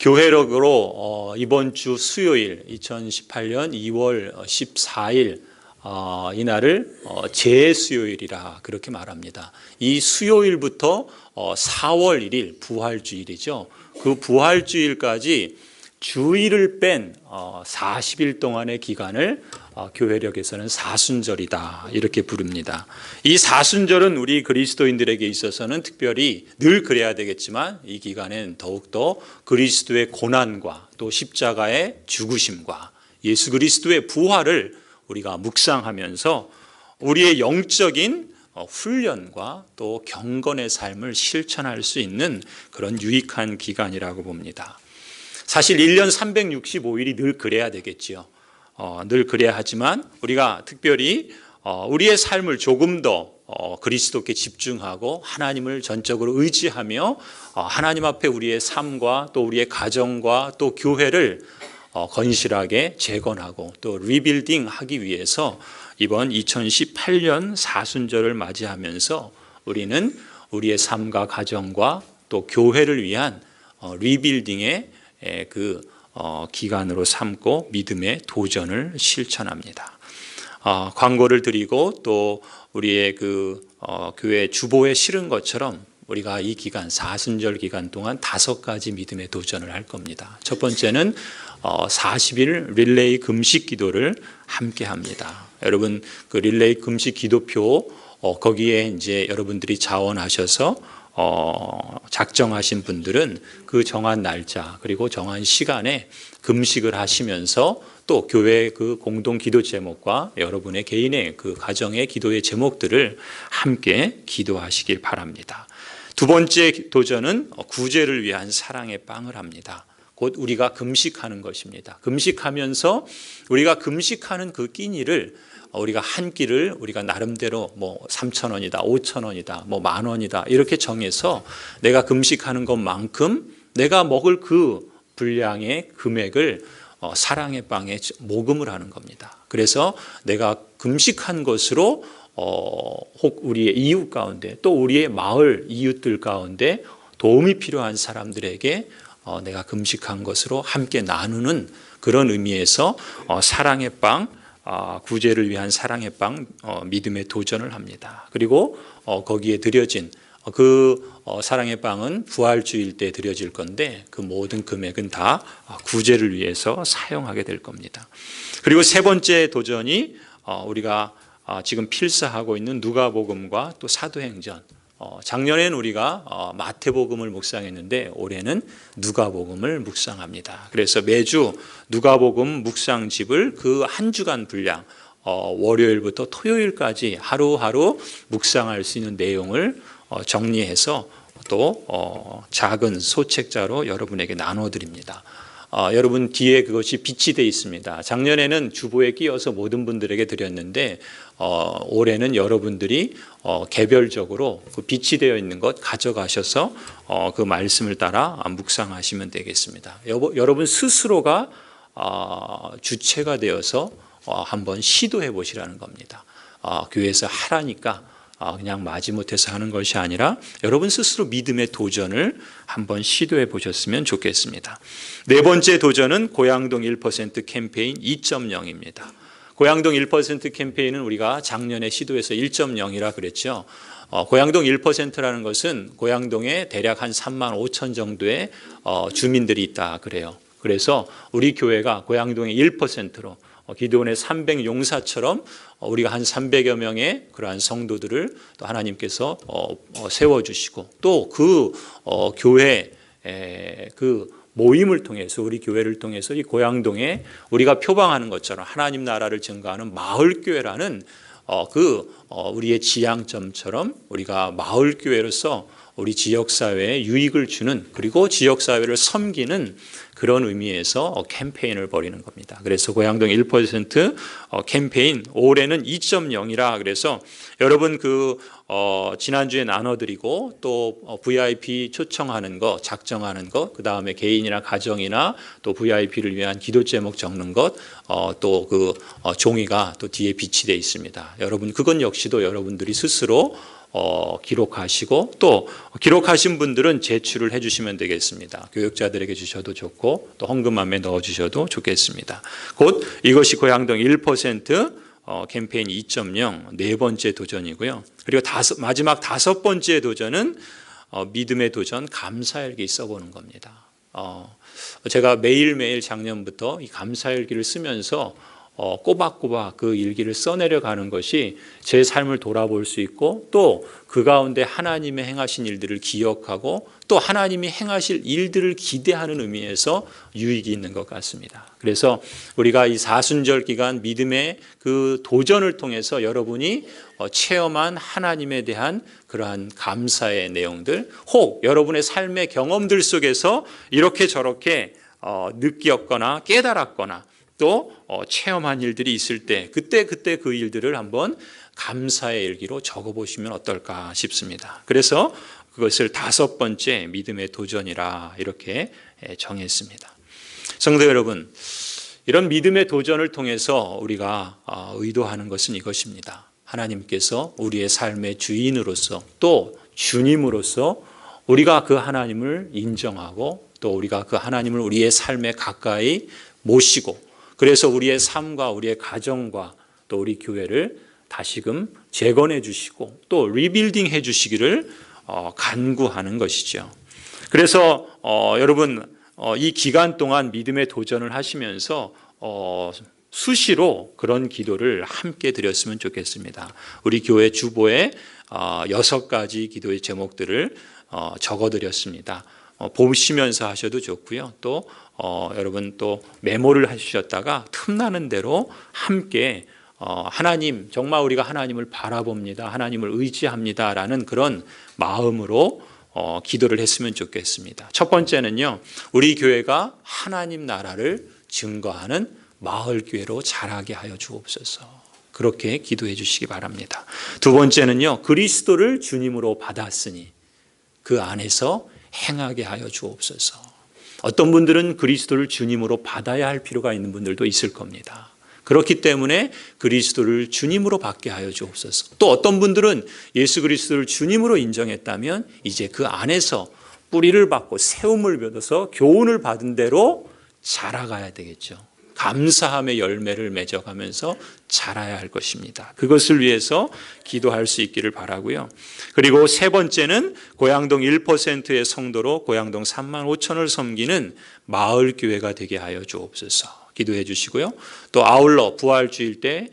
교회력으로 이번 주 수요일 2018년 2월 14일 이날을 재수요일이라 그렇게 말합니다. 이 수요일부터 4월 1일 부활주일이죠. 그 부활주일까지 주일을 뺀 40일 동안의 기간을 교회력에서는 사순절이다 이렇게 부릅니다. 이 사순절은 우리 그리스도인들에게 있어서는 특별히 늘 그래야 되겠지만 이 기간엔 더욱더 그리스도의 고난과 또 십자가의 죽으심과 예수 그리스도의 부활을 우리가 묵상하면서 우리의 영적인 훈련과 또 경건의 삶을 실천할 수 있는 그런 유익한 기간이라고 봅니다. 사실 1년 365일이 늘 그래야 되겠지요. 늘 그래야 하지만 우리가 특별히 우리의 삶을 조금 더 그리스도께 집중하고 하나님을 전적으로 의지하며 하나님 앞에 우리의 삶과 또 우리의 가정과 또 교회를 건실하게 재건하고 또 리빌딩하기 위해서 이번 2018년 사순절을 맞이하면서 우리는 우리의 삶과 가정과 또 교회를 위한 리빌딩의 기간으로 삼고 믿음의 도전을 실천합니다. 광고를 드리고 또 우리의 교회 주보에 실은 것처럼 우리가 이 기간 사순절 기간 동안 5가지 믿음의 도전을 할 겁니다. 첫 번째는 40일 릴레이 금식 기도를 함께 합니다. 여러분 그 릴레이 금식 기도표 거기에 이제 여러분들이 자원하셔서 작정하신 분들은 그 정한 날짜 그리고 정한 시간에 금식을 하시면서 또 교회 그 공동 기도 제목과 여러분의 개인의 그 가정의 기도의 제목들을 함께 기도하시길 바랍니다. 두 번째 도전은 구제를 위한 사랑의 빵을 합니다. 곧 우리가 금식하는 것입니다. 금식하면서 우리가 금식하는 그 끼니를 우리가 한 끼를 우리가 나름대로 3,000원이다, 5,000원이다, 10,000원이다 이렇게 정해서 내가 금식하는 것만큼 내가 먹을 그 분량의 금액을 사랑의 빵에 모금을 하는 겁니다. 그래서 내가 금식한 것으로 혹 우리의 이웃 가운데 또 우리의 마을 이웃들 가운데 도움이 필요한 사람들에게 내가 금식한 것으로 함께 나누는 그런 의미에서 사랑의 빵, 구제를 위한 사랑의 빵, 믿음의 도전을 합니다. 그리고 거기에 드려진 그 사랑의 빵은 부활주일 때 드려질 건데 그 모든 금액은 다 구제를 위해서 사용하게 될 겁니다. 그리고 세 번째 도전이 우리가 지금 필사하고 있는 누가복음과 또 사도행전. 작년에는 우리가 마태복음을 묵상했는데 올해는 누가복음을 묵상합니다. 그래서 매주 누가복음 묵상집을 그 한 주간 분량 월요일부터 토요일까지 하루하루 묵상할 수 있는 내용을 정리해서 또 작은 소책자로 여러분에게 나눠드립니다. 여러분 뒤에 그것이 빛이 되어 있습니다. 작년에는 주보에 끼어서 모든 분들에게 드렸는데 올해는 여러분들이 개별적으로 그 빛이 되어 있는 것 가져가셔서 그 말씀을 따라 묵상하시면 되겠습니다. 여러분 스스로가 주체가 되어서 한번 시도해 보시라는 겁니다. 교회에서 하라니까 그냥 마지못해서 하는 것이 아니라 여러분 스스로 믿음의 도전을 한번 시도해 보셨으면 좋겠습니다. 네 번째 도전은 고양동 1% 캠페인 2.0입니다. 고양동 1% 캠페인은 우리가 작년에 시도해서 1.0이라 그랬죠. 고양동 1%라는 것은 고양동에 대략 한 3만 5천 정도의 주민들이 있다 그래요. 그래서 우리 교회가 고양동의 1%로 기도원의 300용사처럼 우리가 한 300여 명의 그러한 성도들을 또 하나님께서 세워주시고 또 그 교회 그 모임을 통해서 우리 교회를 통해서 이 고양동에 우리가 표방하는 것처럼 하나님 나라를 증거하는 마을교회라는 우리의 지향점처럼 우리가 마을교회로서 우리 지역사회에 유익을 주는 그리고 지역사회를 섬기는 그런 의미에서 캠페인을 벌이는 겁니다. 그래서 고양동 1% 캠페인 올해는 2.0이라 그래서 여러분 지난주에 나눠드리고 또 VIP 초청하는 거 작정하는 것 그 다음에 개인이나 가정이나 또 VIP를 위한 기도 제목 적는 것 또 종이가 또 뒤에 비치되어 있습니다. 여러분 그건 역시도 여러분들이 스스로 기록하시고 또 기록하신 분들은 제출을 해주시면 되겠습니다. 교육자들에게 주셔도 좋고 또 헌금함에 넣어주셔도 좋겠습니다. 곧 이것이 고향동 1% 캠페인 2.0 네 번째 도전이고요. 그리고 마지막 다섯 번째 도전은 믿음의 도전 감사일기 써보는 겁니다. 제가 매일매일 작년부터 이 감사일기를 쓰면서 꼬박꼬박 그 일기를 써내려가는 것이 제 삶을 돌아볼 수 있고 또 그 가운데 하나님의 행하신 일들을 기억하고 또 하나님이 행하실 일들을 기대하는 의미에서 유익이 있는 것 같습니다. 그래서 우리가 이 사순절 기간 믿음의 그 도전을 통해서 여러분이 체험한 하나님에 대한 그러한 감사의 내용들, 혹 여러분의 삶의 경험들 속에서 이렇게 저렇게 느꼈거나 깨달았거나 또 체험한 일들이 있을 때 그때 그 일들을 한번 감사의 일기로 적어보시면 어떨까 싶습니다. 그래서 그것을 다섯 번째 믿음의 도전이라 이렇게 정했습니다. 성도 여러분, 이런 믿음의 도전을 통해서 우리가 의도하는 것은 이것입니다. 하나님께서 우리의 삶의 주인으로서 또 주님으로서 우리가 그 하나님을 인정하고 또 우리가 그 하나님을 우리의 삶에 가까이 모시고 그래서 우리의 삶과 우리의 가정과 또 우리 교회를 다시금 재건해 주시고 또 리빌딩 해 주시기를 간구하는 것이죠. 그래서 여러분 이 기간 동안 믿음의 도전을 하시면서 수시로 그런 기도를 함께 드렸으면 좋겠습니다. 우리 교회 주보에 6가지 기도의 제목들을 적어드렸습니다. 보시면서 하셔도 좋고요. 또 여러분 또 메모를 하셨다가 틈나는 대로 함께 하나님 정말 우리가 하나님을 바라봅니다. 하나님을 의지합니다라는 그런 마음으로 기도를 했으면 좋겠습니다. 첫 번째는요. 우리 교회가 하나님 나라를 증거하는 마을교회로 자라게 하여 주옵소서. 그렇게 기도해 주시기 바랍니다. 두 번째는요. 그리스도를 주님으로 받았으니 그 안에서 행하게 하여 주옵소서. 어떤 분들은 그리스도를 주님으로 받아야 할 필요가 있는 분들도 있을 겁니다. 그렇기 때문에 그리스도를 주님으로 받게 하여 주옵소서. 또 어떤 분들은 예수 그리스도를 주님으로 인정했다면 이제 그 안에서 뿌리를 받고 세움을 얻어서 교훈을 받은 대로 자라가야 되겠죠. 감사함의 열매를 맺어가면서 자라야 할 것입니다. 그것을 위해서 기도할 수 있기를 바라고요. 그리고 세 번째는 고향동 1%의 성도로 고향동 3만 5천을 섬기는 마을교회가 되게 하여 주옵소서. 기도해 주시고요. 또 아울러 부활주일 때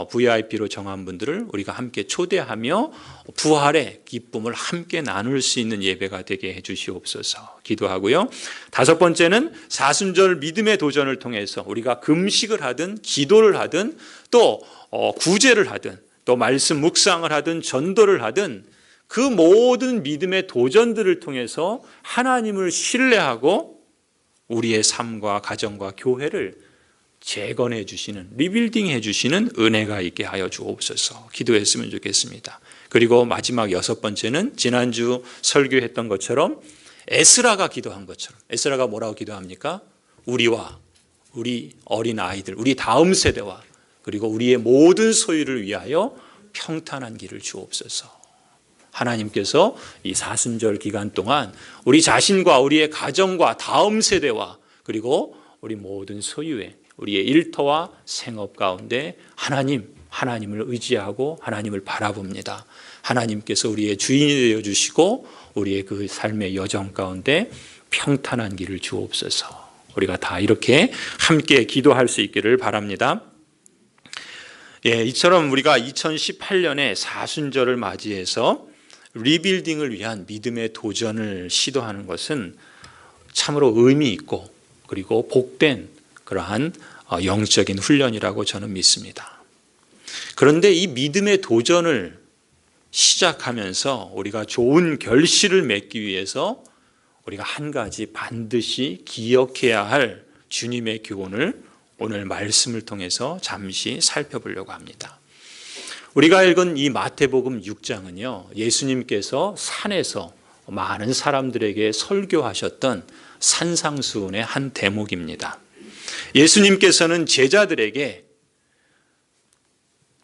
VIP로 정한 분들을 우리가 함께 초대하며 부활의 기쁨을 함께 나눌 수 있는 예배가 되게 해 주시옵소서 기도하고요. 다섯 번째는 사순절 믿음의 도전을 통해서 우리가 금식을 하든 기도를 하든 또 구제를 하든 또 말씀 묵상을 하든 전도를 하든 그 모든 믿음의 도전들을 통해서 하나님을 신뢰하고 우리의 삶과 가정과 교회를 재건해 주시는 리빌딩 해 주시는 은혜가 있게 하여 주옵소서 기도했으면 좋겠습니다. 그리고 마지막 여섯 번째는 지난주 설교했던 것처럼 에스라가 기도한 것처럼 에스라가 뭐라고 기도합니까? 우리와 우리 어린 아이들 우리 다음 세대와 그리고 우리의 모든 소유를 위하여 평탄한 길을 주옵소서. 하나님께서 이 사순절 기간 동안 우리 자신과 우리의 가정과 다음 세대와 그리고 우리 모든 소유에 우리의 일터와 생업 가운데 하나님을 의지하고 하나님을 바라봅니다. 하나님께서 우리의 주인이 되어주시고 우리의 그 삶의 여정 가운데 평탄한 길을 주옵소서. 우리가 다 이렇게 함께 기도할 수 있기를 바랍니다. 이처럼 우리가 2018년에 사순절을 맞이해서 리빌딩을 위한 믿음의 도전을 시도하는 것은 참으로 의미 있고 그리고 복된 그러한 영적인 훈련이라고 저는 믿습니다. 그런데 이 믿음의 도전을 시작하면서 우리가 좋은 결실을 맺기 위해서 우리가 한 가지 반드시 기억해야 할 주님의 교훈을 오늘 말씀을 통해서 잠시 살펴보려고 합니다. 우리가 읽은 이 마태복음 6장은요. 예수님께서 산에서 많은 사람들에게 설교하셨던 산상수훈의 한 대목입니다. 예수님께서는 제자들에게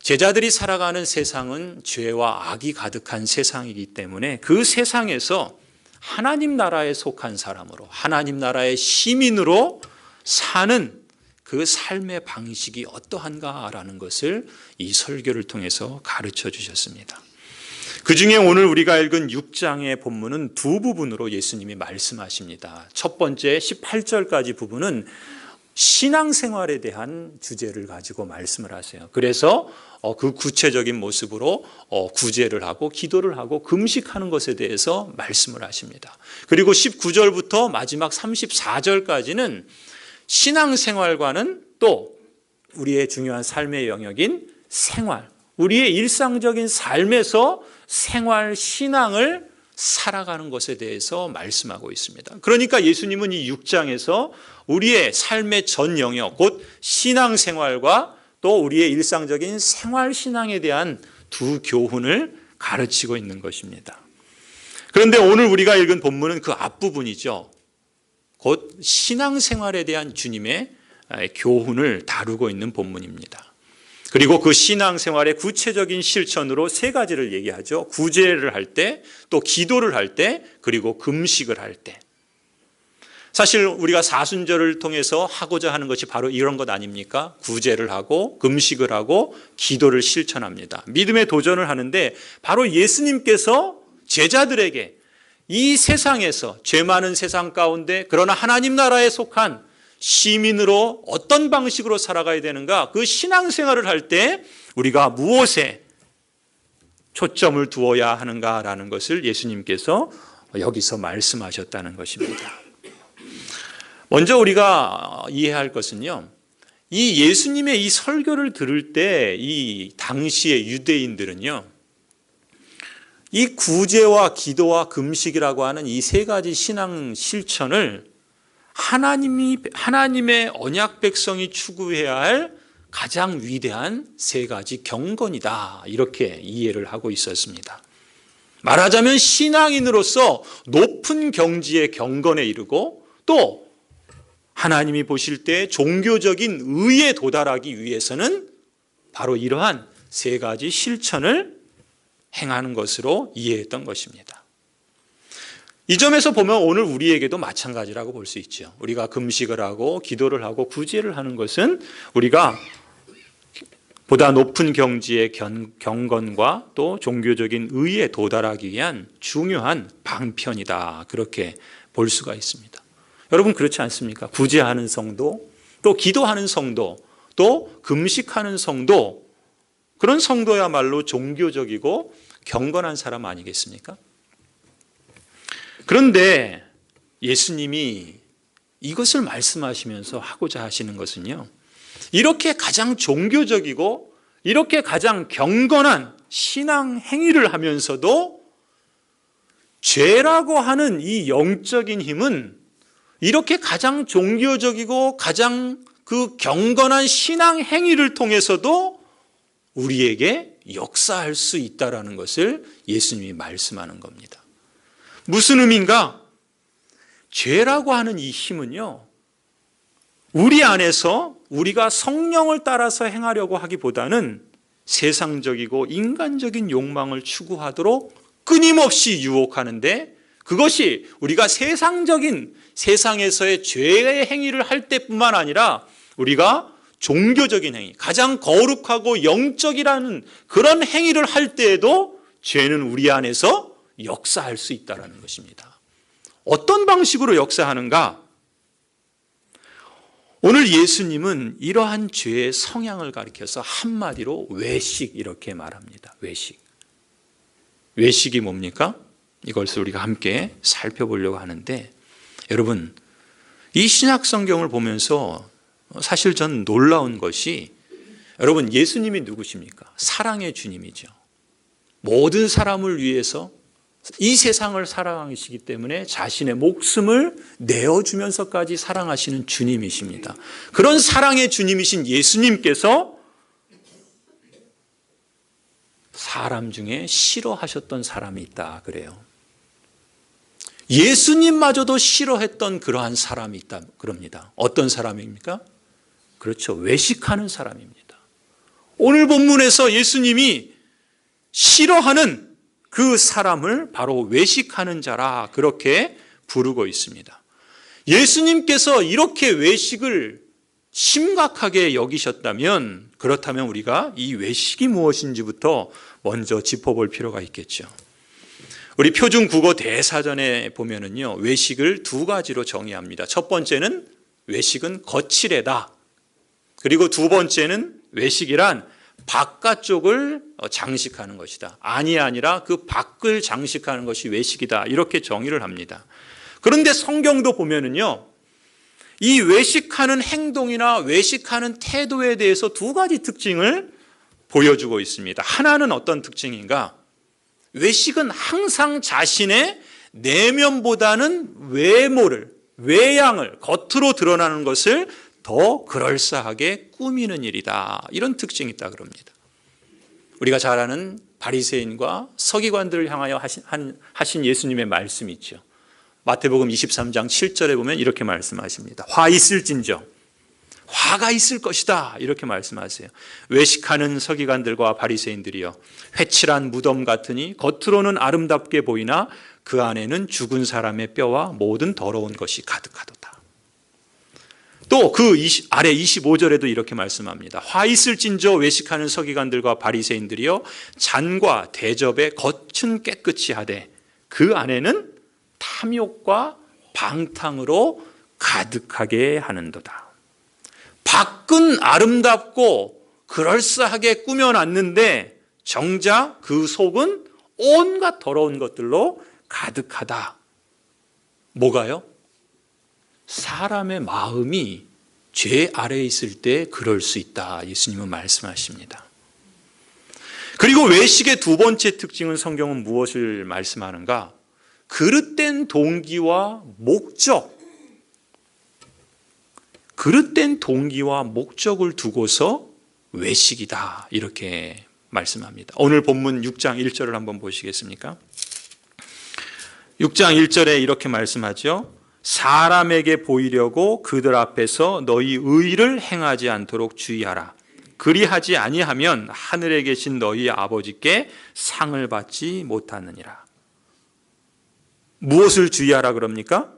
제자들이 살아가는 세상은 죄와 악이 가득한 세상이기 때문에 그 세상에서 하나님 나라에 속한 사람으로, 하나님 나라의 시민으로 사는 그 삶의 방식이 어떠한가라는 것을 이 설교를 통해서 가르쳐 주셨습니다. 그 중에 오늘 우리가 읽은 6장의 본문은 두 부분으로 예수님이 말씀하십니다. 첫 번째 18절까지 부분은 신앙생활에 대한 주제를 가지고 말씀을 하세요. 그래서 그 구체적인 모습으로 구제를 하고 기도를 하고 금식하는 것에 대해서 말씀을 하십니다. 그리고 19절부터 마지막 34절까지는 신앙생활과는 또 우리의 중요한 삶의 영역인 생활, 우리의 일상적인 삶에서 생활 신앙을 살아가는 것에 대해서 말씀하고 있습니다. 그러니까 예수님은 이 6장에서 우리의 삶의 전 영역, 곧 신앙생활과 또 우리의 일상적인 생활신앙에 대한 두 교훈을 가르치고 있는 것입니다. 그런데 오늘 우리가 읽은 본문은 그 앞부분이죠. 곧 신앙생활에 대한 주님의 교훈을 다루고 있는 본문입니다. 그리고 그 신앙생활의 구체적인 실천으로 세 가지를 얘기하죠. 구제를 할 때, 또 기도를 할 때, 그리고 금식을 할 때. 사실 우리가 사순절을 통해서 하고자 하는 것이 바로 이런 것 아닙니까? 구제를 하고 금식을 하고 기도를 실천합니다. 믿음의 도전을 하는데 바로 예수님께서 제자들에게 이 세상에서 죄 많은 세상 가운데 그러나 하나님 나라에 속한 시민으로 어떤 방식으로 살아가야 되는가, 그 신앙생활을 할 때 우리가 무엇에 초점을 두어야 하는가라는 것을 예수님께서 여기서 말씀하셨다는 것입니다. 먼저 우리가 이해할 것은요, 이 예수님의 이 설교를 들을 때 이 당시의 유대인들은요, 이 구제와 기도와 금식이라고 하는 이 세 가지 신앙 실천을 하나님의 언약 백성이 추구해야 할 가장 위대한 세 가지 경건이다, 이렇게 이해를 하고 있었습니다. 말하자면 신앙인으로서 높은 경지의 경건에 이르고 또 하나님이 보실 때 종교적인 의에 도달하기 위해서는 바로 이러한 세 가지 실천을 행하는 것으로 이해했던 것입니다. 이 점에서 보면 오늘 우리에게도 마찬가지라고 볼 수 있죠. 우리가 금식을 하고 기도를 하고 구제를 하는 것은 우리가 보다 높은 경지의 경건과 또 종교적인 의에 도달하기 위한 중요한 방편이다, 그렇게 볼 수가 있습니다. 여러분 그렇지 않습니까? 구제하는 성도, 또 기도하는 성도, 또 금식하는 성도, 그런 성도야말로 종교적이고 경건한 사람 아니겠습니까? 그런데 예수님이 이것을 말씀하시면서 하고자 하시는 것은요, 이렇게 가장 종교적이고 이렇게 가장 경건한 신앙 행위를 하면서도 죄라고 하는 이 영적인 힘은 이렇게 가장 종교적이고 가장 그 경건한 신앙 행위를 통해서도 우리에게 역사할 수 있다라는 것을 예수님이 말씀하는 겁니다. 무슨 의미인가? 죄라고 하는 이 힘은요, 우리 안에서 우리가 성령을 따라서 행하려고 하기보다는 세상적이고 인간적인 욕망을 추구하도록 끊임없이 유혹하는데, 그것이 우리가 세상적인 세상에서의 죄의 행위를 할 때뿐만 아니라 우리가 종교적인 행위, 가장 거룩하고 영적이라는 그런 행위를 할 때에도 죄는 우리 안에서 역사할 수 있다는 것입니다. 어떤 방식으로 역사하는가? 오늘 예수님은 이러한 죄의 성향을 가리켜서 한마디로 외식, 이렇게 말합니다. 외식. 외식이 뭡니까? 이것을 우리가 함께 살펴보려고 하는데, 여러분 이 신약 성경을 보면서 사실 전 놀라운 것이, 여러분 예수님이 누구십니까? 사랑의 주님이죠. 모든 사람을 위해서 이 세상을 사랑하시기 때문에 자신의 목숨을 내어주면서까지 사랑하시는 주님이십니다. 그런 사랑의 주님이신 예수님께서 사람 중에 싫어하셨던 사람이 있다 그래요. 예수님마저도 싫어했던 그러한 사람이 있다 그럽니다. 어떤 사람입니까? 그렇죠. 외식하는 사람입니다. 오늘 본문에서 예수님이 싫어하는 그 사람을 바로 외식하는 자라 그렇게 부르고 있습니다. 예수님께서 이렇게 외식을 심각하게 여기셨다면, 그렇다면 우리가 이 외식이 무엇인지부터 먼저 짚어볼 필요가 있겠죠. 우리 표준 국어 대사전에 보면은요, 외식을 두 가지로 정의합니다. 첫 번째는 외식은 거칠애다. 그리고 두 번째는 외식이란 바깥쪽을 장식하는 것이다. 아니라 그 밖을 장식하는 것이 외식이다. 이렇게 정의를 합니다. 그런데 성경도 보면은요, 이 외식하는 행동이나 외식하는 태도에 대해서 두 가지 특징을 보여주고 있습니다. 하나는 어떤 특징인가? 외식은 항상 자신의 내면보다는 외모를, 외양을, 겉으로 드러나는 것을 더 그럴싸하게 꾸미는 일이다. 이런 특징이 있다 그럽니다. 우리가 잘 아는 바리새인과 서기관들을 향하여 하신 예수님의 말씀이 있죠. 마태복음 23장 7절에 보면 이렇게 말씀하십니다. 화 있을진저, 화가 있을 것이다. 이렇게 말씀하세요. 외식하는 서기관들과 바리새인들이여, 회칠한 무덤 같으니 겉으로는 아름답게 보이나 그 안에는 죽은 사람의 뼈와 모든 더러운 것이 가득하도다. 또 그 아래 25절에도 이렇게 말씀합니다. 화 있을진저 외식하는 서기관들과 바리새인들이여, 잔과 대접의 겉은 깨끗이 하되 그 안에는 탐욕과 방탕으로 가득하게 하는도다. 밖은 아름답고 그럴싸하게 꾸며놨는데 정작 그 속은 온갖 더러운 것들로 가득하다. 뭐가요? 사람의 마음이 죄 아래에 있을 때 그럴 수 있다. 예수님은 말씀하십니다. 그리고 외식의 두 번째 특징은 성경은 무엇을 말씀하는가? 그릇된 동기와 목적, 그릇된 동기와 목적을 두고서 외식이다. 이렇게 말씀합니다. 오늘 본문 6장 1절을 한번 보시겠습니까? 6장 1절에 이렇게 말씀하죠. 사람에게 보이려고 그들 앞에서 너희 의를 행하지 않도록 주의하라. 그리하지 아니하면 하늘에 계신 너희 아버지께 상을 받지 못하느니라. 무엇을 주의하라 그럽니까?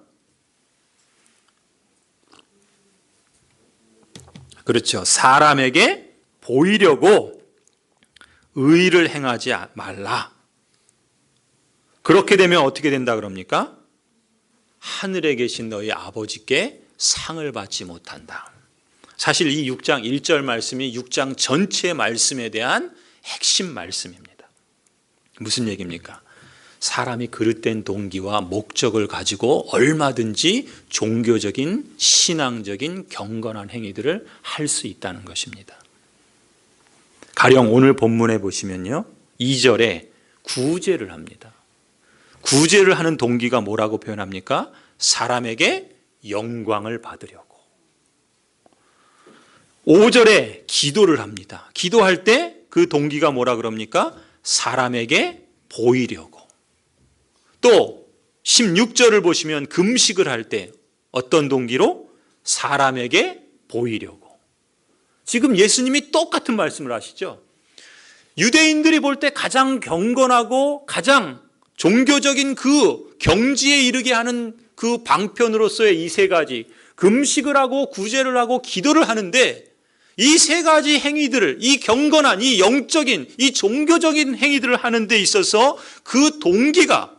그렇죠. 사람에게 보이려고 의를 행하지 말라. 그렇게 되면 어떻게 된다 그럽니까? 하늘에 계신 너희 아버지께 상을 받지 못한다. 사실 이 6장 1절 말씀이 6장 전체 말씀에 대한 핵심 말씀입니다. 무슨 얘기입니까? 사람이 그릇된 동기와 목적을 가지고 얼마든지 종교적인, 신앙적인 경건한 행위들을 할 수 있다는 것입니다. 가령 오늘 본문에 보시면요, 2절에 구제를 합니다. 구제를 하는 동기가 뭐라고 표현합니까? 사람에게 영광을 받으려고. 5절에 기도를 합니다. 기도할 때 그 동기가 뭐라 그럽니까? 사람에게 보이려고. 또 16절을 보시면 금식을 할 때 어떤 동기로? 사람에게 보이려고. 지금 예수님이 똑같은 말씀을 하시죠. 유대인들이 볼 때 가장 경건하고 가장 종교적인 그 경지에 이르게 하는 그 방편으로서의 이 세 가지, 금식을 하고 구제를 하고 기도를 하는데, 이 세 가지 행위들을, 이 경건한, 이 영적인, 이 종교적인 행위들을 하는 데 있어서 그 동기가,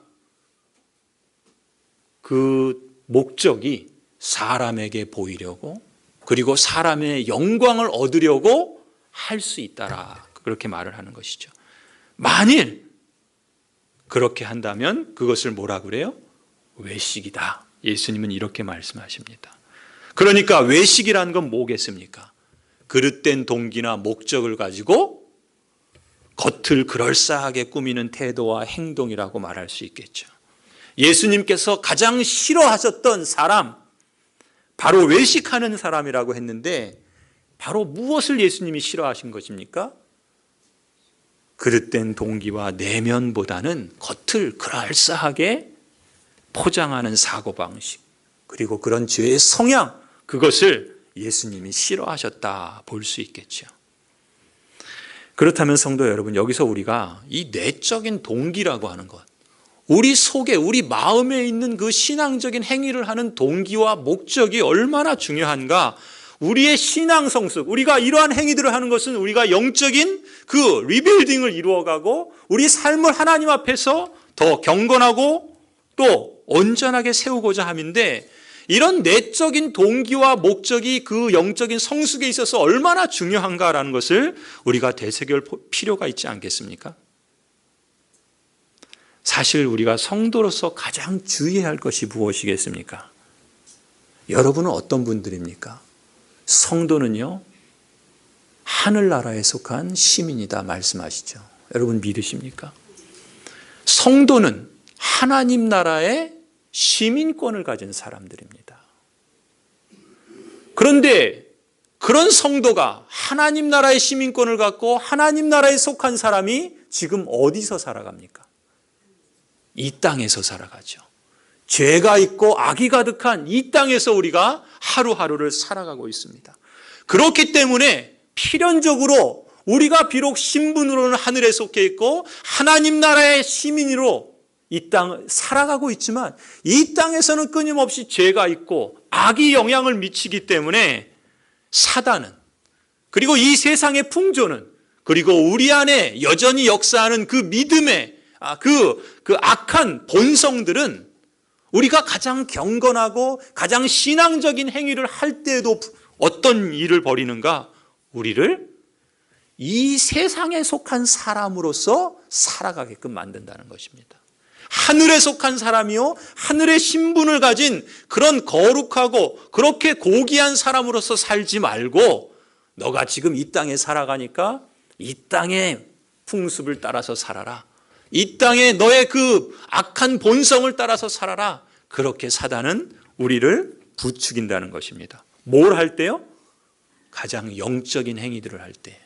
그 목적이 사람에게 보이려고, 그리고 사람의 영광을 얻으려고 할 수 있다라, 그렇게 말을 하는 것이죠. 만일 그렇게 한다면 그것을 뭐라 그래요? 외식이다. 예수님은 이렇게 말씀하십니다. 그러니까 외식이라는 건 뭐겠습니까? 그릇된 동기나 목적을 가지고 겉을 그럴싸하게 꾸미는 태도와 행동이라고 말할 수 있겠죠. 예수님께서 가장 싫어하셨던 사람, 바로 외식하는 사람이라고 했는데, 바로 무엇을 예수님이 싫어하신 것입니까? 그릇된 동기와 내면보다는 겉을 그럴싸하게 포장하는 사고방식, 그리고 그런 죄의 성향, 그것을 예수님이 싫어하셨다 볼 수 있겠죠. 그렇다면 성도 여러분, 여기서 우리가 이 내적인 동기라고 하는 것, 우리 속에, 우리 마음에 있는 그 신앙적인 행위를 하는 동기와 목적이 얼마나 중요한가. 우리의 신앙 성숙, 우리가 이러한 행위들을 하는 것은 우리가 영적인 그 리빌딩을 이루어가고 우리 삶을 하나님 앞에서 더 경건하고 또 온전하게 세우고자 함인데, 이런 내적인 동기와 목적이 그 영적인 성숙에 있어서 얼마나 중요한가라는 것을 우리가 되새길 필요가 있지 않겠습니까? 사실 우리가 성도로서 가장 주의해야 할 것이 무엇이겠습니까? 여러분은 어떤 분들입니까? 성도는요, 하늘나라에 속한 시민이다 말씀하시죠. 여러분 믿으십니까? 성도는 하나님 나라의 시민권을 가진 사람들입니다. 그런데 그런 성도가 하나님 나라의 시민권을 갖고 하나님 나라에 속한 사람이 지금 어디서 살아갑니까? 이 땅에서 살아가죠. 죄가 있고 악이 가득한 이 땅에서 우리가 하루하루를 살아가고 있습니다. 그렇기 때문에 필연적으로 우리가 비록 신분으로는 하늘에 속해 있고 하나님 나라의 시민으로 이 땅을 살아가고 있지만, 이 땅에서는 끊임없이 죄가 있고 악이 영향을 미치기 때문에 사단은, 그리고 이 세상의 풍조는, 그리고 우리 안에 여전히 역사하는 그 믿음의 그 악한 본성들은 우리가 가장 경건하고 가장 신앙적인 행위를 할 때에도 어떤 일을 벌이는가? 우리를 이 세상에 속한 사람으로서 살아가게끔 만든다는 것입니다. 하늘에 속한 사람이요, 하늘의 신분을 가진 그런 거룩하고 그렇게 고귀한 사람으로서 살지 말고, 너가 지금 이 땅에 살아가니까 이 땅의 풍습을 따라서 살아라. 이 땅에 너의 그 악한 본성을 따라서 살아라. 그렇게 사단은 우리를 부추긴다는 것입니다. 뭘 할 때요? 가장 영적인 행위들을 할 때.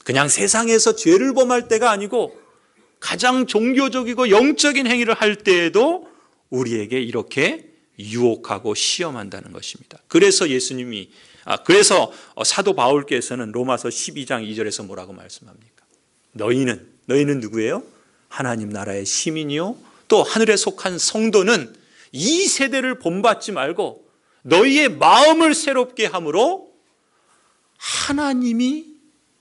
그냥 세상에서 죄를 범할 때가 아니고 가장 종교적이고 영적인 행위를 할 때에도 우리에게 이렇게 유혹하고 시험한다는 것입니다. 그래서 그래서 사도 바울께서는 로마서 12장 2절에서 뭐라고 말씀합니까? 너희는 누구예요? 하나님 나라의 시민이요, 또 하늘에 속한 성도는 이 세대를 본받지 말고 너희의 마음을 새롭게 함으로 하나님이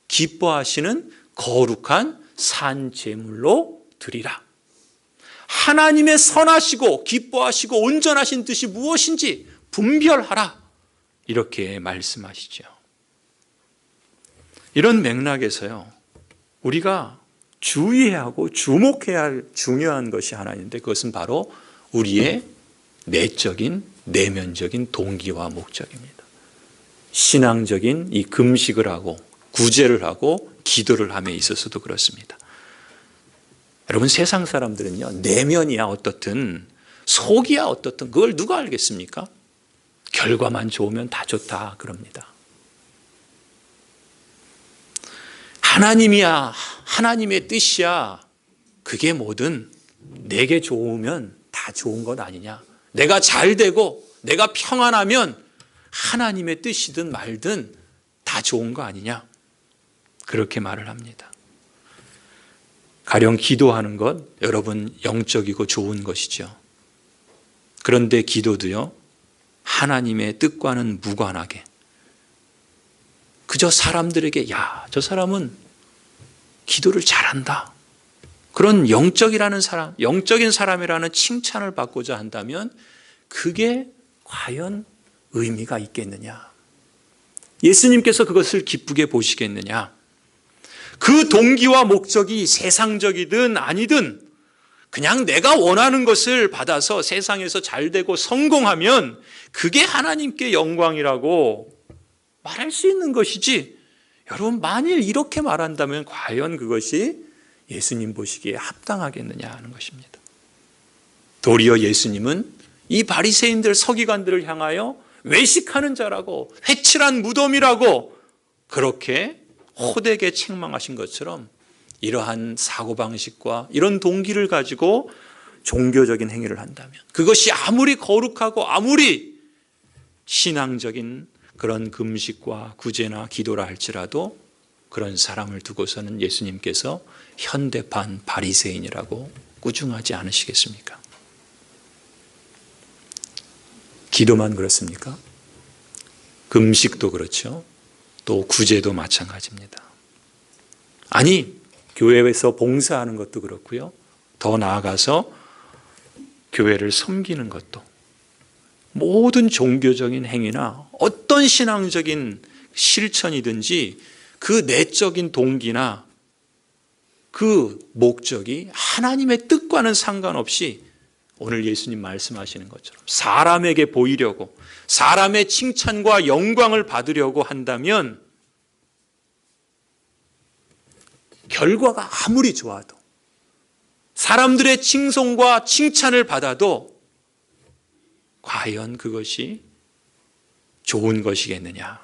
기뻐하시는 거룩한 산 제물로 드리라. 하나님의 선하시고 기뻐하시고 온전하신 뜻이 무엇인지 분별하라. 이렇게 말씀하시죠. 이런 맥락에서요, 우리가 주의해야 하고 주목해야 할 중요한 것이 하나 있는데, 그것은 바로 우리의 내적인 내면적인 동기와 목적입니다. 신앙적인 이 금식을 하고 구제를 하고 기도를 함에 있어서도 그렇습니다. 여러분, 세상 사람들은요, 내면이야 어떻든 속이야 어떻든 그걸 누가 알겠습니까? 결과만 좋으면 다 좋다 그럽니다. 하나님이야, 하나님의 뜻이야, 그게 뭐든 내게 좋으면 다 좋은 것 아니냐. 내가 잘 되고 내가 평안하면 하나님의 뜻이든 말든 다 좋은 거 아니냐. 그렇게 말을 합니다. 가령 기도하는 것, 여러분 영적이고 좋은 것이죠. 그런데 기도도요, 하나님의 뜻과는 무관하게 그저 사람들에게 야, 저 사람은 기도를 잘한다, 그런 영적인 사람이라는 칭찬을 받고자 한다면 그게 과연 의미가 있겠느냐? 예수님께서 그것을 기쁘게 보시겠느냐? 그 동기와 목적이 세상적이든 아니든 그냥 내가 원하는 것을 받아서 세상에서 잘되고 성공하면 그게 하나님께 영광이라고 말할 수 있는 것이지, 여러분 만일 이렇게 말한다면 과연 그것이 예수님 보시기에 합당하겠느냐 하는 것입니다. 도리어 예수님은 이 바리새인들 서기관들을 향하여 외식하는 자라고 회칠한 무덤이라고 그렇게 호되게 책망하신 것처럼, 이러한 사고방식과 이런 동기를 가지고 종교적인 행위를 한다면, 그것이 아무리 거룩하고 아무리 신앙적인 그런 금식과 구제나 기도라 할지라도 그런 사람을 두고서는 예수님께서 현대판 바리새인이라고 꾸중하지 않으시겠습니까? 기도만 그렇습니까? 금식도 그렇죠. 또 구제도 마찬가지입니다. 아니, 교회에서 봉사하는 것도 그렇고요. 더 나아가서 교회를 섬기는 것도, 모든 종교적인 행위나 어떤 신앙적인 실천이든지 그 내적인 동기나 그 목적이 하나님의 뜻과는 상관없이 오늘 예수님 말씀하시는 것처럼 사람에게 보이려고, 사람의 칭찬과 영광을 받으려고 한다면 결과가 아무리 좋아도, 사람들의 칭송과 칭찬을 받아도 과연 그것이 좋은 것이겠느냐?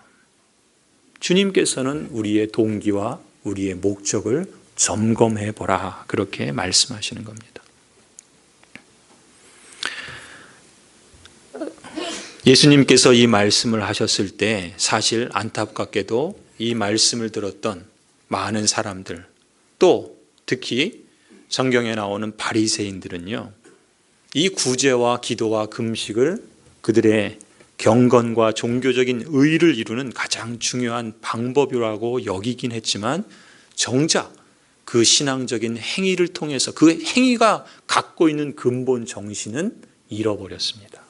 주님께서는 우리의 동기와 우리의 목적을 점검해 보라, 그렇게 말씀하시는 겁니다. 예수님께서 이 말씀을 하셨을 때 사실 안타깝게도 이 말씀을 들었던 많은 사람들, 또 특히 성경에 나오는 바리새인들은요, 이 구제와 기도와 금식을 그들의 경건과 종교적인 의의를 이루는 가장 중요한 방법이라고 여기긴 했지만 정작 그 신앙적인 행위를 통해서 그 행위가 갖고 있는 근본 정신은 잃어버렸습니다.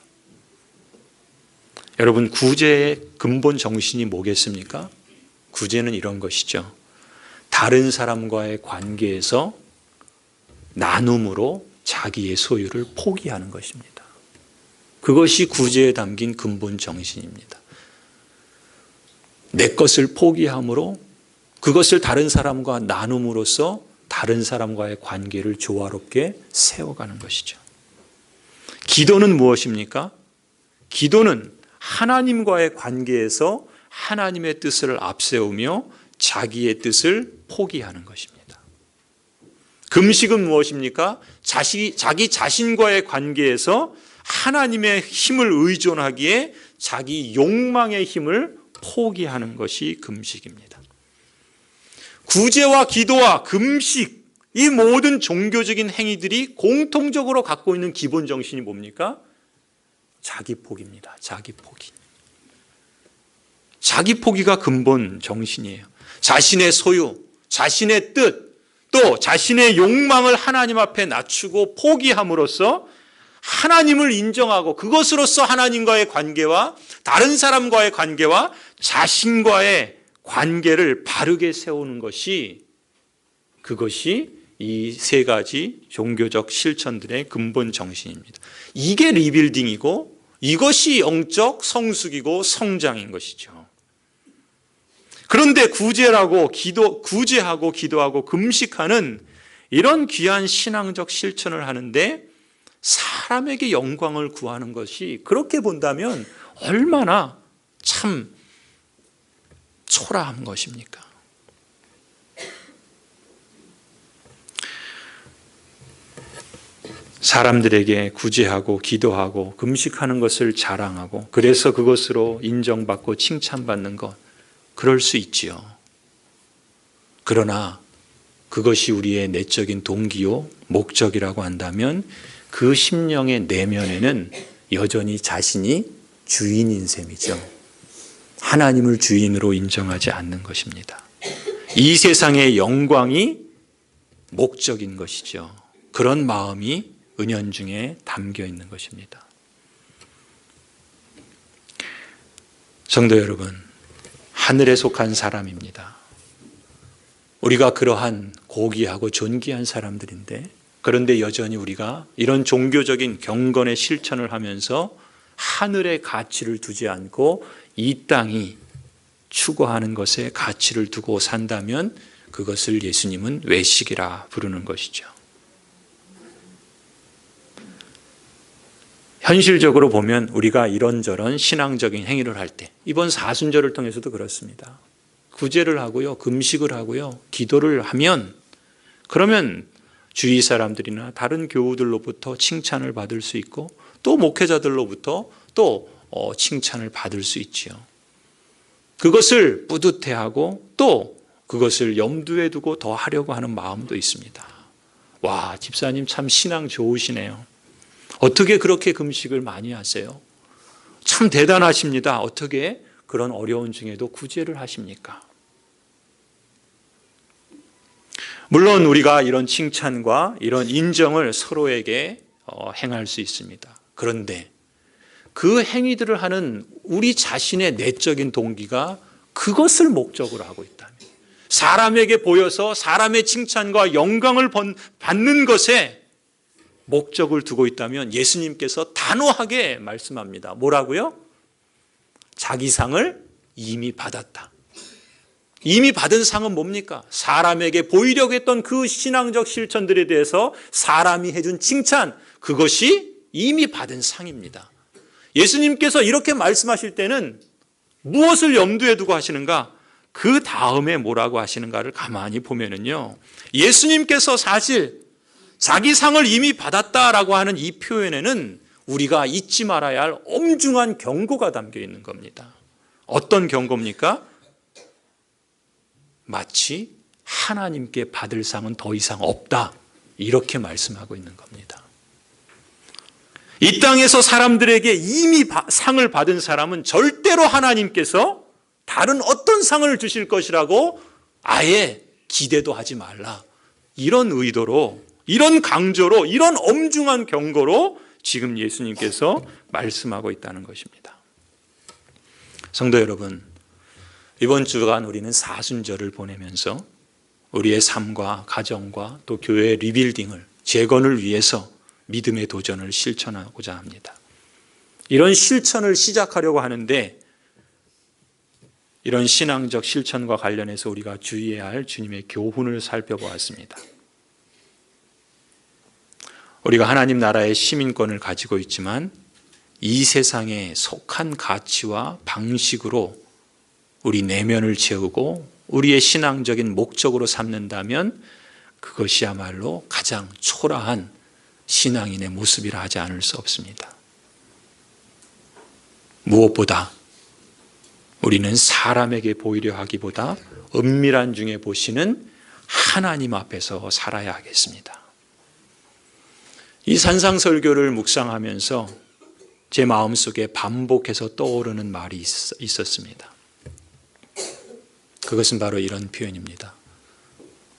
여러분, 구제의 근본 정신이 뭐겠습니까? 구제는 이런 것이죠. 다른 사람과의 관계에서 나눔으로 자기의 소유를 포기하는 것입니다. 그것이 구제에 담긴 근본 정신입니다. 내 것을 포기함으로 그것을 다른 사람과 나눔으로써 다른 사람과의 관계를 조화롭게 세워가는 것이죠. 기도는 무엇입니까? 기도는 하나님과의 관계에서 하나님의 뜻을 앞세우며 자기의 뜻을 포기하는 것입니다. 금식은 무엇입니까? 자기 자신과의 관계에서 하나님의 힘을 의존하기에 자기 욕망의 힘을 포기하는 것이 금식입니다. 구제와 기도와 금식, 이 모든 종교적인 행위들이 공통적으로 갖고 있는 기본 정신이 뭡니까? 자기 포기입니다. 자기 포기. 자기 포기가 근본 정신이에요. 자신의 소유, 자신의 뜻, 또 자신의 욕망을 하나님 앞에 낮추고 포기함으로써 하나님을 인정하고 그것으로써 하나님과의 관계와 다른 사람과의 관계와 자신과의 관계를 바르게 세우는 것이, 그것이 이 세 가지 종교적 실천들의 근본 정신입니다. 이게 리빌딩이고 이것이 영적 성숙이고 성장인 것이죠. 그런데 구제하고 기도하고 금식하는 이런 귀한 신앙적 실천을 하는데 사람에게 영광을 구하는 것이, 그렇게 본다면 얼마나 참 초라한 것입니까? 사람들에게 구제하고 기도하고 금식하는 것을 자랑하고 그래서 그것으로 인정받고 칭찬받는 것, 그럴 수 있지요. 그러나 그것이 우리의 내적인 동기요 목적이라고 한다면 그 심령의 내면에는 여전히 자신이 주인인 셈이죠. 하나님을 주인으로 인정하지 않는 것입니다. 이 세상의 영광이 목적인 것이죠. 그런 마음이 은연중에 담겨 있는 것입니다. 성도 여러분, 하늘에 속한 사람입니다. 우리가 그러한 고귀하고 존귀한 사람들인데, 그런데 여전히 우리가 이런 종교적인 경건의 실천을 하면서 하늘의 가치를 두지 않고 이 땅이 추구하는 것에 가치를 두고 산다면 그것을 예수님은 외식이라 부르는 것이죠. 현실적으로 보면 우리가 이런저런 신앙적인 행위를 할 때, 이번 사순절을 통해서도 그렇습니다. 구제를 하고요, 금식을 하고요, 기도를 하면, 그러면 주위 사람들이나 다른 교우들로부터 칭찬을 받을 수 있고 또 목회자들로부터 또 칭찬을 받을 수 있지요. 그것을 뿌듯해하고 또 그것을 염두에 두고 더 하려고 하는 마음도 있습니다. 와, 집사님 참 신앙 좋으시네요. 어떻게 그렇게 금식을 많이 하세요? 참 대단하십니다. 어떻게 그런 어려운 중에도 구제를 하십니까? 물론 우리가 이런 칭찬과 이런 인정을 서로에게 행할 수 있습니다. 그런데 그 행위들을 하는 우리 자신의 내적인 동기가 그것을 목적으로 하고 있다면, 사람에게 보여서 사람의 칭찬과 영광을 받는 것에 목적을 두고 있다면 예수님께서 단호하게 말씀합니다. 뭐라고요? 자기 상을 이미 받았다. 이미 받은 상은 뭡니까? 사람에게 보이려고 했던 그 신앙적 실천들에 대해서 사람이 해준 칭찬, 그것이 이미 받은 상입니다. 예수님께서 이렇게 말씀하실 때는 무엇을 염두에 두고 하시는가? 그 다음에 뭐라고 하시는가를 가만히 보면은요, 예수님께서 사실 자기 상을 이미 받았다라고 하는 이 표현에는 우리가 잊지 말아야 할 엄중한 경고가 담겨 있는 겁니다. 어떤 경고입니까? 마치 하나님께 받을 상은 더 이상 없다, 이렇게 말씀하고 있는 겁니다. 이 땅에서 사람들에게 이미 상을 받은 사람은 절대로 하나님께서 다른 어떤 상을 주실 것이라고 아예 기대도 하지 말라, 이런 의도로, 이런 강조로, 이런 엄중한 경고로 지금 예수님께서 말씀하고 있다는 것입니다. 성도 여러분, 이번 주간 우리는 사순절을 보내면서 우리의 삶과 가정과 또 교회의 리빌딩을, 재건을 위해서 믿음의 도전을 실천하고자 합니다. 이런 실천을 시작하려고 하는데, 이런 신앙적 실천과 관련해서 우리가 주의해야 할 주님의 교훈을 살펴보았습니다. 우리가 하나님 나라의 시민권을 가지고 있지만 이 세상에 속한 가치와 방식으로 우리 내면을 채우고 우리의 신앙적인 목적으로 삼는다면 그것이야말로 가장 초라한 신앙인의 모습이라 하지 않을 수 없습니다. 무엇보다 우리는 사람에게 보이려 하기보다 은밀한 중에 보시는 하나님 앞에서 살아야 하겠습니다. 이 산상설교를 묵상하면서 제 마음속에 반복해서 떠오르는 말이 있었습니다. 그것은 바로 이런 표현입니다.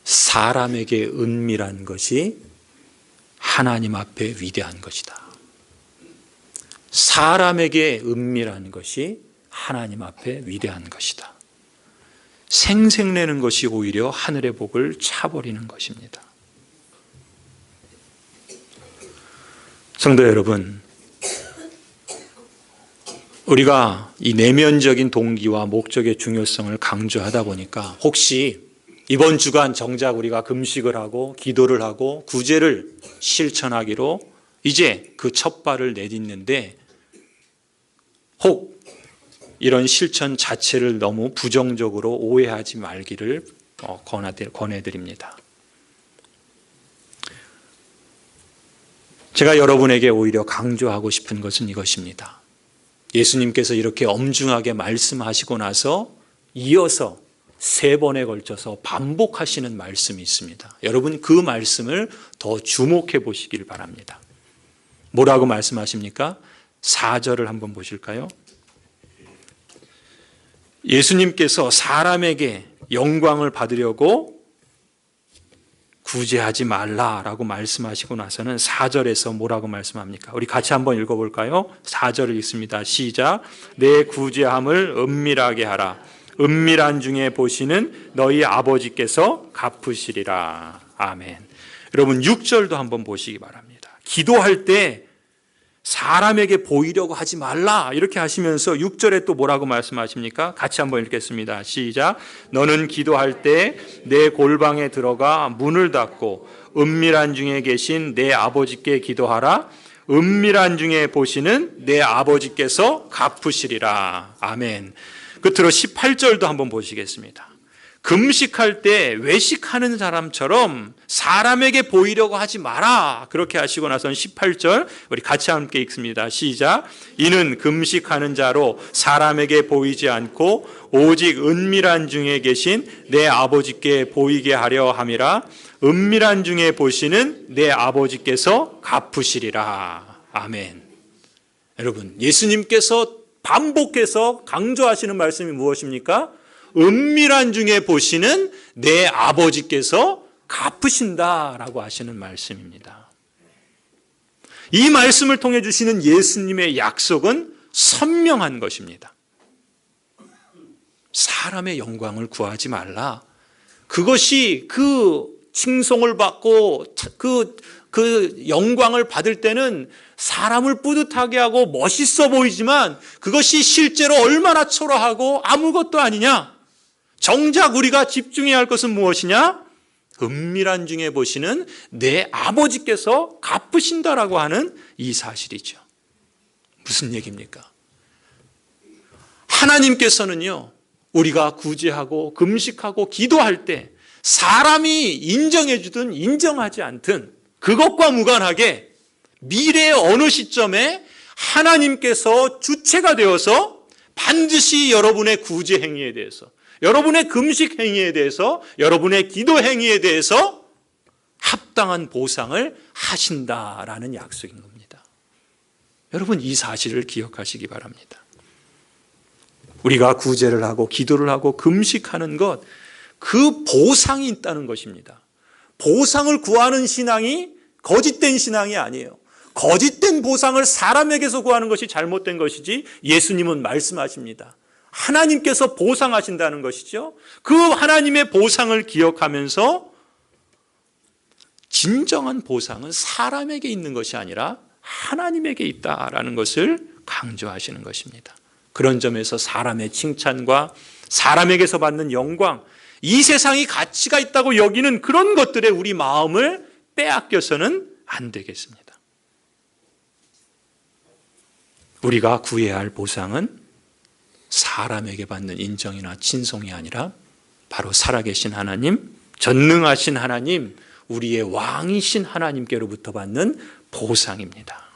사람에게 은밀한 것이 하나님 앞에 위대한 것이다. 사람에게 은밀한 것이 하나님 앞에 위대한 것이다. 생색내는 것이 오히려 하늘의 복을 차버리는 것입니다. 성도 여러분, 우리가 이 내면적인 동기와 목적의 중요성을 강조하다 보니까 혹시 이번 주간 정작 우리가 금식을 하고 기도를 하고 구제를 실천하기로 이제 그 첫 발을 내딛는데 혹 이런 실천 자체를 너무 부정적으로 오해하지 말기를 권해드립니다. 제가 여러분에게 오히려 강조하고 싶은 것은 이것입니다. 예수님께서 이렇게 엄중하게 말씀하시고 나서 이어서 3번에 걸쳐서 반복하시는 말씀이 있습니다. 여러분 그 말씀을 더 주목해 보시길 바랍니다. 뭐라고 말씀하십니까? 4절을 한번 보실까요? 예수님께서 사람에게 영광을 받으려고 구제하지 말라라고 말씀하시고 나서는 4절에서 뭐라고 말씀합니까? 우리 같이 한번 읽어볼까요? 4절을 읽습니다. 시작. 내 구제함을 은밀하게 하라. 은밀한 중에 보시는 너희 아버지께서 갚으시리라. 아멘. 여러분 6절도 한번 보시기 바랍니다. 기도할 때 사람에게 보이려고 하지 말라 이렇게 하시면서 6절에 또 뭐라고 말씀하십니까? 같이 한번 읽겠습니다. 시작. 너는 기도할 때 내 골방에 들어가 문을 닫고 은밀한 중에 계신 내 아버지께 기도하라. 은밀한 중에 보시는 내 아버지께서 갚으시리라. 아멘. 끝으로 18절도 한번 보시겠습니다. 금식할 때 외식하는 사람처럼 사람에게 보이려고 하지 마라. 그렇게 하시고 나선 18절 우리 같이 함께 읽습니다. 시작. 이는 금식하는 자로 사람에게 보이지 않고 오직 은밀한 중에 계신 내 아버지께 보이게 하려 함이라. 은밀한 중에 보시는 내 아버지께서 갚으시리라. 아멘. 여러분, 예수님께서 반복해서 강조하시는 말씀이 무엇입니까? 은밀한 중에 보시는 내 아버지께서 갚으신다라고 하시는 말씀입니다. 이 말씀을 통해 주시는 예수님의 약속은 선명한 것입니다. 사람의 영광을 구하지 말라. 그것이 그 칭송을 받고 그 영광을 받을 때는 사람을 뿌듯하게 하고 멋있어 보이지만 그것이 실제로 얼마나 초라하고 아무것도 아니냐? 정작 우리가 집중해야 할 것은 무엇이냐? 은밀한 중에 보시는 내 아버지께서 갚으신다라고 하는 이 사실이죠. 무슨 얘기입니까? 하나님께서는요, 우리가 구제하고 금식하고 기도할 때 사람이 인정해 주든 인정하지 않든 그것과 무관하게 미래의 어느 시점에 하나님께서 주체가 되어서 반드시 여러분의 구제 행위에 대해서, 여러분의 금식 행위에 대해서, 여러분의 기도 행위에 대해서 합당한 보상을 하신다라는 약속인 겁니다. 여러분, 이 사실을 기억하시기 바랍니다. 우리가 구제를 하고 기도를 하고 금식하는 것, 그 보상이 있다는 것입니다. 보상을 구하는 신앙이 거짓된 신앙이 아니에요. 거짓된 보상을 사람에게서 구하는 것이 잘못된 것이지, 예수님은 말씀하십니다. 하나님께서 보상하신다는 것이죠. 그 하나님의 보상을 기억하면서 진정한 보상은 사람에게 있는 것이 아니라 하나님에게 있다라는 것을 강조하시는 것입니다. 그런 점에서 사람의 칭찬과 사람에게서 받는 영광, 이 세상이 가치가 있다고 여기는 그런 것들에 우리 마음을 빼앗겨서는 안 되겠습니다. 우리가 구해야 할 보상은 사람에게 받는 인정이나 칭송이 아니라 바로 살아계신 하나님, 전능하신 하나님, 우리의 왕이신 하나님께로부터 받는 보상입니다.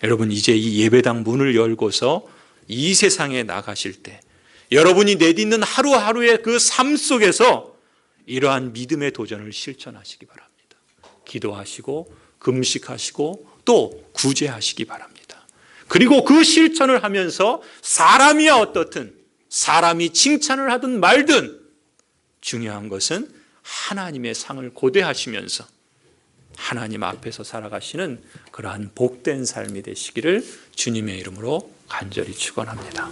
여러분, 이제 이 예배당 문을 열고서 이 세상에 나가실 때 여러분이 내딛는 하루하루의 그 삶 속에서 이러한 믿음의 도전을 실천하시기 바랍니다. 기도하시고 금식하시고 또 구제하시기 바랍니다. 그리고 그 실천을 하면서 사람이야 어떻든, 사람이 칭찬을 하든 말든 중요한 것은 하나님의 상을 고대하시면서 하나님 앞에서 살아가시는 그러한 복된 삶이 되시기를 주님의 이름으로 간절히 축원합니다.